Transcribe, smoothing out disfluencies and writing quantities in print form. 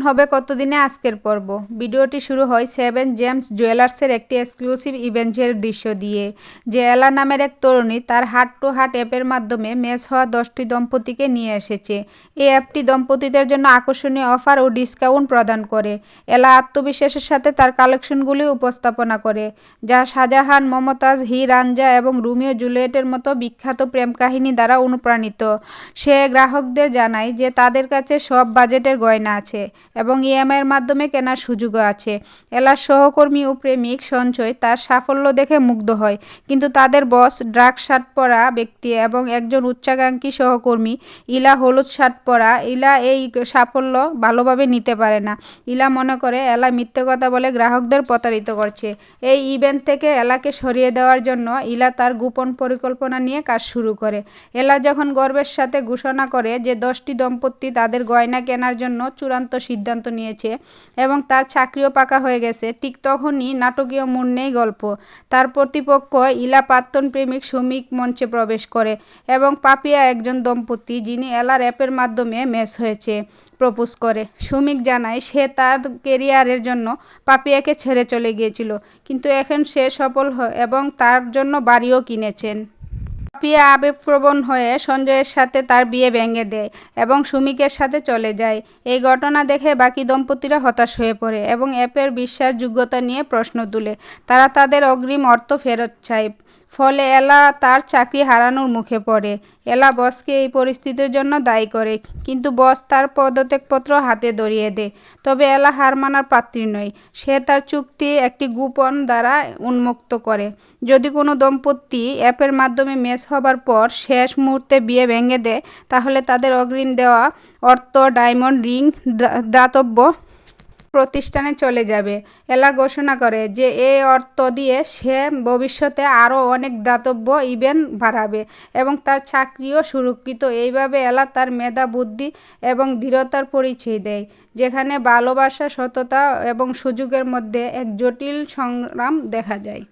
হবে কতদিনে আজকের পর্ব। ভিডিওটি শুরু হয় সেভেন জেমস জুয়েলার্সের একটি এক্সক্লুসিভ ইভেন্টের দৃশ্য দিয়ে, যে এলা নামের এক তরুণী তার হার্ট টু হার্ট অ্যাপের মাধ্যমে ম্যাচ হওয়া 10টি দম্পতিকে নিয়ে এসেছে। এই অ্যাপটি দম্পতিদের জন্য আকর্ষণীয় অফার ও ডিসকাউন্ট প্রদান করে। এলা আত্মবিশ্বাসের সাথে তার কালেকশনগুলি উপস্থাপনা করে, যা শাহজাহান, মমতাজ, হি রাঞ্জা এবং রোমিও জুলিয়েটের মতো বিখ্যাত প্রেম কাহিনী দ্বারা অনুপ্রাণিত। সে গ্রাহকদের জানায় যে তাদের কাছে সব বাজেটের গয়না আছে এবং ইএমআইয়ের মাধ্যমে কেনার সুযোগও আছে। এলার সহকর্মী ও প্রেমিক সঞ্চয় তার সাফল্য দেখে মুগ্ধ হয়, কিন্তু তাদের বস, ড্রাগ শার্ট পরা ব্যক্তি এবং একজন উচ্চাকাঙ্ক্ষী সহকর্মী ইলা, হলুদ শার্ট পরা ইলা, এই সাফল্য ভালোভাবে নিতে পারে না। ইলা মনে করে এলা মিথ্যে কথা বলে গ্রাহকদের প্রতারিত করছে। এই ইভেন্ট থেকে এলাকে সরিয়ে দেওয়ার জন্য ইলা তার গোপন পরিকল্পনা নিয়ে কাজ শুরু করে। এলা যখন গর্বের সাথে ঘোষণা করে যে 10টি দম্পতি তাদের গয়না কেনার জন্য চূড়ান্ত সিদ্ধান্ত নিয়েছে এবং তার চাকরিও পাকা হয়ে গেছে, ঠিক তখনই নাটকীয় মোড় নেয় গল্প। তার প্রতিপক্ষ ইলা প্রাক্তন প্রেমিক সুমিক মঞ্চে প্রবেশ করে এবং পাপিয়া, একজন দম্পতি যিনি এলার অ্যাপের মাধ্যমে ম্যাচ হয়েছে, প্রপোজ করে। সুমিক জানায় সে তার কেরিয়ারের জন্য পাপিয়াকে ছেড়ে চলে গিয়েছিল, কিন্তু এখন সে সফল এবং তার জন্য বাড়িও কিনেছেন। পাপিয়া আবেগপ্রবণ হয়ে সঞ্জয়ের সাথে তার বিয়ে ভেঙে দেয় এবং সুমিকের সাথে চলে যায়। এই ঘটনা দেখে বাকি দম্পতিরা হতাশ হয়ে পড়ে এবং অ্যাপের বিশ্বাসযোগ্যতা নিয়ে প্রশ্ন তুলে। তারা তাদের অগ্রিম অর্থ ফেরত চায়। ফলে এলা তার চাকরি হারানোর মুখে পড়ে। এলা বসকে এই পরিস্থিতির জন্য দায়ী করে, কিন্তু বস তার পদত্যাগপত্র হাতে ধরিয়ে দেয়। তবে এলা হার মানার পাত্রী নয়। সে তার চুক্তি একটি গোপন দ্বারা উন্মুক্ত করে। যদি কোনো দম্পতি অ্যাপের মাধ্যমে ম্যাচ হবার পর শেষ মুহূর্তে বিয়ে ভেঙে দেয়, তাহলে তাদের অগ্রিম দেওয়া অর্থ ডায়মন্ড রিং দাতব্য প্রতিষ্ঠানে চলে যাবে। এলা ঘোষণা করে যে এই অর্থ দিয়ে সে ভবিষ্যতে আরও অনেক দাতব্য ইভেন্ট বাড়াবে এবং তার চাকরিও সুরক্ষিত। এইভাবে এলা তার মেধা, বুদ্ধি এবং দৃঢ়তার পরিচয় দেয়, যেখানে ভালোবাসা, সততা এবং সুযোগের মধ্যে এক জটিল সংগ্রাম দেখা যায়।